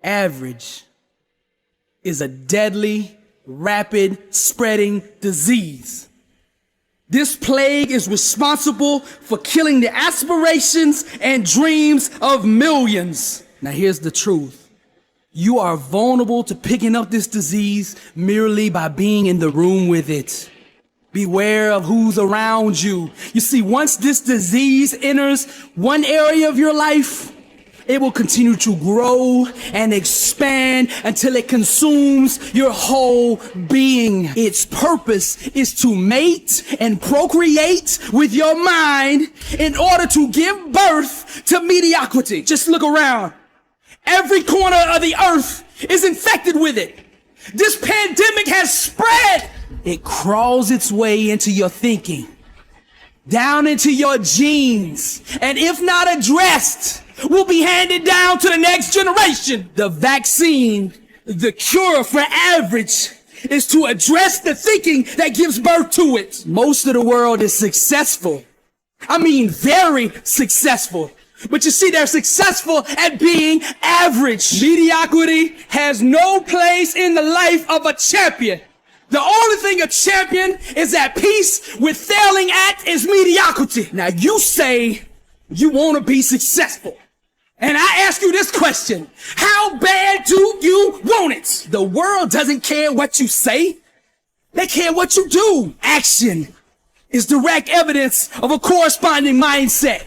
Average is a deadly, rapid spreading disease. This plague is responsible for killing the aspirations and dreams of millions. Now here's the truth. You are vulnerable to picking up this disease merely by being in the room with it. Beware of who's around you. You see, once this disease enters one area of your life, it will continue to grow and expand until it consumes your whole being. Its purpose is to mate and procreate with your mind in order to give birth to mediocrity. Just look around. Every corner of the earth is infected with it. This pandemic has spread. It crawls its way into your thinking, down into your genes, and if not addressed, will be handed down to the next generation. The vaccine, the cure for average, is to address the thinking that gives birth to it. Most of the world is successful. I mean, very successful. But you see, they're successful at being average. Mediocrity has no place in the life of a champion. The only thing a champion is at peace with failing at is mediocrity. Now you say you want to be successful. And I ask you this question: how bad do you want it? The world doesn't care what you say. They care what you do. Action is direct evidence of a corresponding mindset.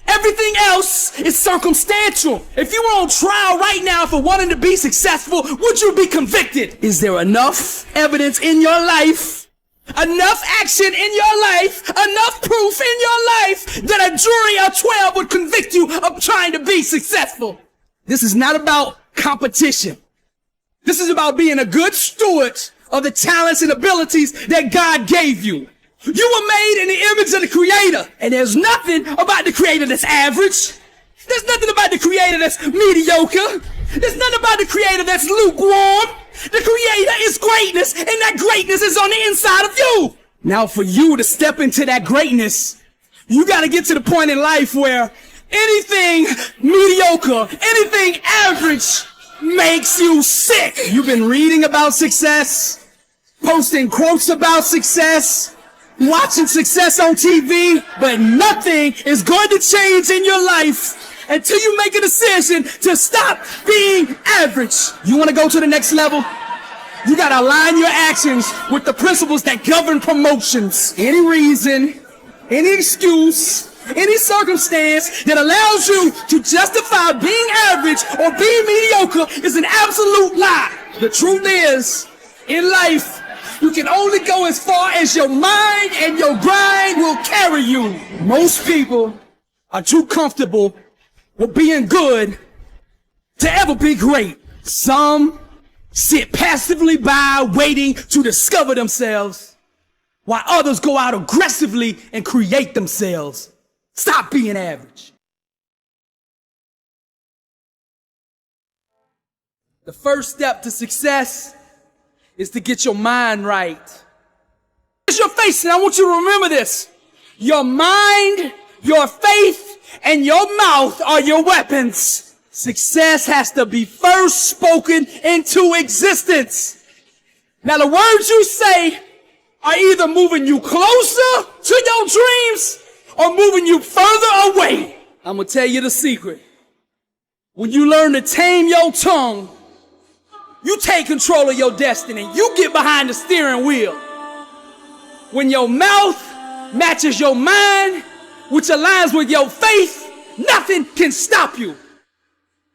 Everything else is circumstantial. If you were on trial right now for wanting to be successful, would you be convicted? Is there enough evidence in your life, enough action in your life, enough proof in your life that a jury of 12 would convict you of trying to be successful? This is not about competition. This is about being a good steward of the talents and abilities that God gave you. You were made in the image of the Creator, and there's nothing about the Creator that's average. There's nothing about the Creator that's mediocre. There's nothing about the Creator that's lukewarm. The Creator is greatness, and that greatness is on the inside of you. Now, for you to step into that greatness, you got to get to the point in life where anything mediocre, anything average makes you sick. You've been reading about success, posting quotes about success, watching success on TV, but nothing is going to change in your life until you make a decision to stop being average. You want to go to the next level? You got to align your actions with the principles that govern promotions. Any reason, any excuse, any circumstance that allows you to justify being average or being mediocre is an absolute lie. The truth is, in life, you can only go as far as your mind and your grind will carry you. Most people are too comfortable with being good to ever be great. Some sit passively by waiting to discover themselves, while others go out aggressively and create themselves. Stop being average. The first step to success is to get your mind right. It's your face, and I want you to remember this. Your mind, your faith, and your mouth are your weapons. Success has to be first spoken into existence. Now, the words you say are either moving you closer to your dreams or moving you further away. I'm gonna tell you the secret. When you learn to tame your tongue, you take control of your destiny. You get behind the steering wheel. When your mouth matches your mind, which aligns with your faith, nothing can stop you.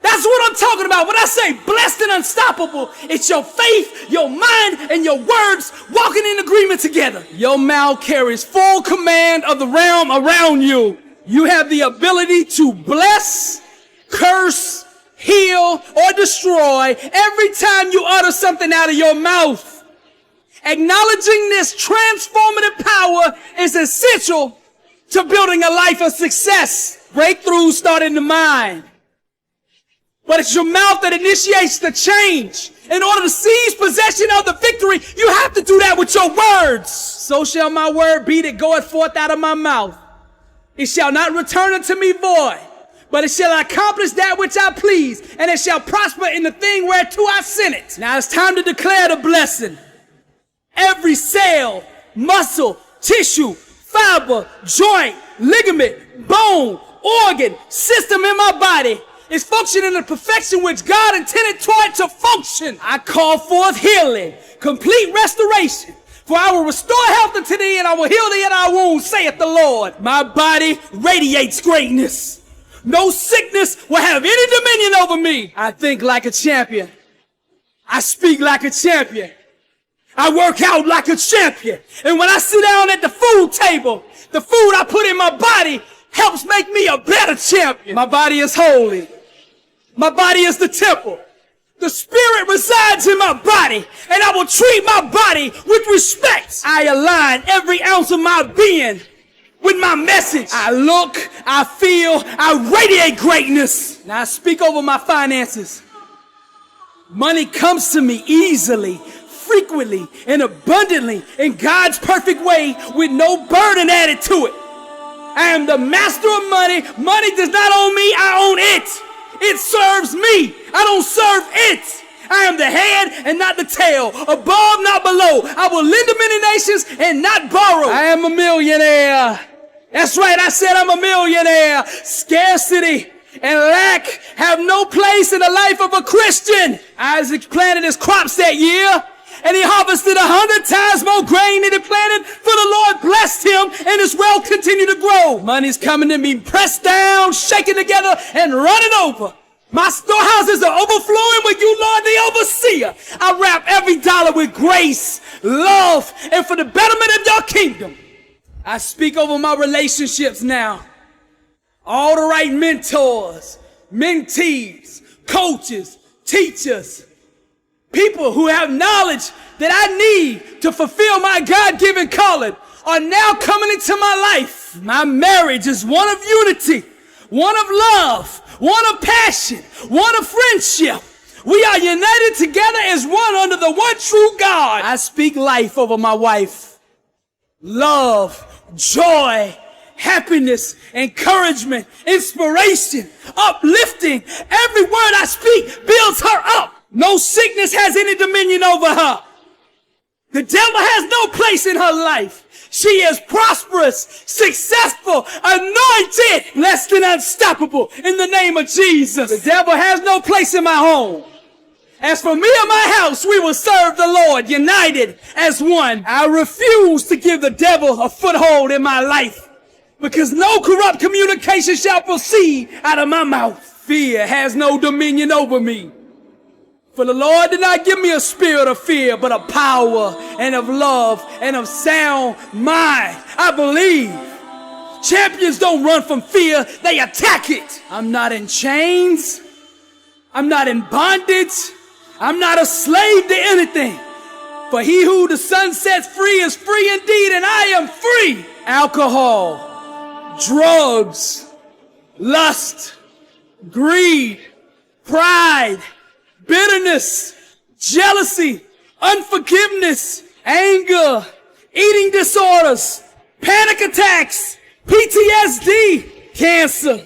That's what I'm talking about. When I say blessed and unstoppable, it's your faith, your mind, and your words walking in agreement together. Your mouth carries full command of the realm around you. You have the ability to bless, curse, heal, or destroy every time you utter something out of your mouth. Acknowledging this transformative power is essential to building a life of success. Breakthroughs start in the mind, but it's your mouth that initiates the change. In order to seize possession of the victory, you have to do that with your words. So shall my word be that goeth forth out of my mouth. It shall not return unto me void, but it shall accomplish that which I please, and it shall prosper in the thing whereto I sent it. Now it's time to declare the blessing. Every cell, muscle, tissue, fiber, joint, ligament, bone, organ, system in my body is functioning in the perfection which God intended for it to function. I call forth healing, complete restoration. For I will restore health unto thee, and I will heal thee in our wounds, saith the Lord. My body radiates greatness. No sickness will have any dominion over me. I think like a champion. I speak like a champion. I work out like a champion. And when I sit down at the food table, the food I put in my body helps make me a better champion. My body is holy. My body is the temple. The Spirit resides in my body, and I will treat my body with respect. I align every ounce of my being with my message. I look, I feel, I radiate greatness. Now I speak over my finances. Money comes to me easily, frequently, and abundantly in God's perfect way with no burden added to it. I am the master of money. Money does not own me, I own it. It serves me. I don't serve it. I am the head and not the tail, above, not below. I will lend to many nations and not borrow. I am a millionaire. That's right, I said I'm a millionaire. Scarcity and lack have no place in the life of a Christian. Isaac planted his crops that year, and he harvested 100 times more grain than he planted, for the Lord blessed him, and his wealth continued to grow. Money's coming to me, pressed down, shaken together, and running over. My storehouses are overflowing with you, Lord, the overseer. I wrap every dollar with grace, love, and for the betterment of your kingdom. I speak over my relationships now. All the right mentors, mentees, coaches, teachers, people who have knowledge that I need to fulfill my God-given calling are now coming into my life. My marriage is one of unity, one of love, one of passion, one of friendship. We are united together as one under the one true God. I speak life over my wife. Love, joy, happiness, encouragement, inspiration, uplifting. Every word I speak builds her up. No sickness has any dominion over her. The devil has no place in her life. She is prosperous, successful, anointed, blessed and unstoppable in the name of Jesus. The devil has no place in my home. As for me and my house, we will serve the Lord, united as one. I refuse to give the devil a foothold in my life, because no corrupt communication shall proceed out of my mouth. Fear has no dominion over me. For the Lord did not give me a spirit of fear, but of power and of love and of sound mind. I believe. Champions don't run from fear, they attack it. I'm not in chains. I'm not in bondage. I'm not a slave to anything. For he who the Son sets free is free indeed, and I am free. Alcohol, drugs, lust, greed, pride, bitterness, jealousy, unforgiveness, anger, eating disorders, panic attacks, PTSD, cancer,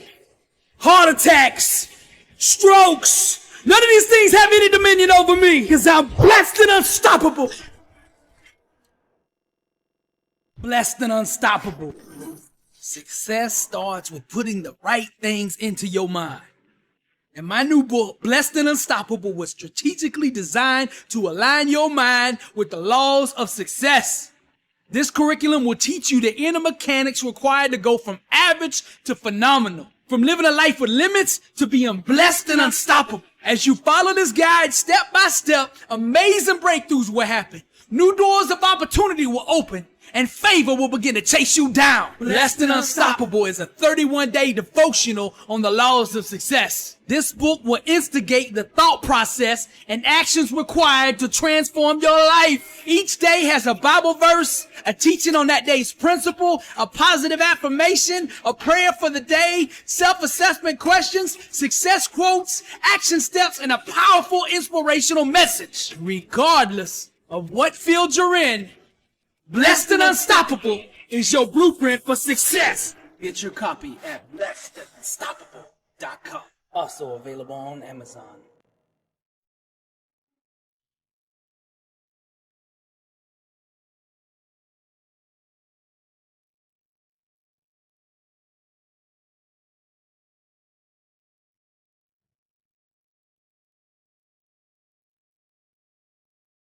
heart attacks, strokes. None of these things have any dominion over me, because I'm blessed and unstoppable. Blessed and unstoppable. Success starts with putting the right things into your mind. And my new book, Blessed and Unstoppable, was strategically designed to align your mind with the laws of success. This curriculum will teach you the inner mechanics required to go from average to phenomenal, from living a life with limits to being blessed and unstoppable. As you follow this guide step by step, amazing breakthroughs will happen. New doors of opportunity will open, and favor will begin to chase you down. Blessed and Unstoppable is a 31-day devotional on the laws of success. This book will instigate the thought process and actions required to transform your life. Each day has a Bible verse, a teaching on that day's principle, a positive affirmation, a prayer for the day, self-assessment questions, success quotes, action steps, and a powerful inspirational message. Regardless of what field you're in, Blessed and Unstoppable is your blueprint for success. Get your copy at blessedandunstoppable.com. Also available on Amazon.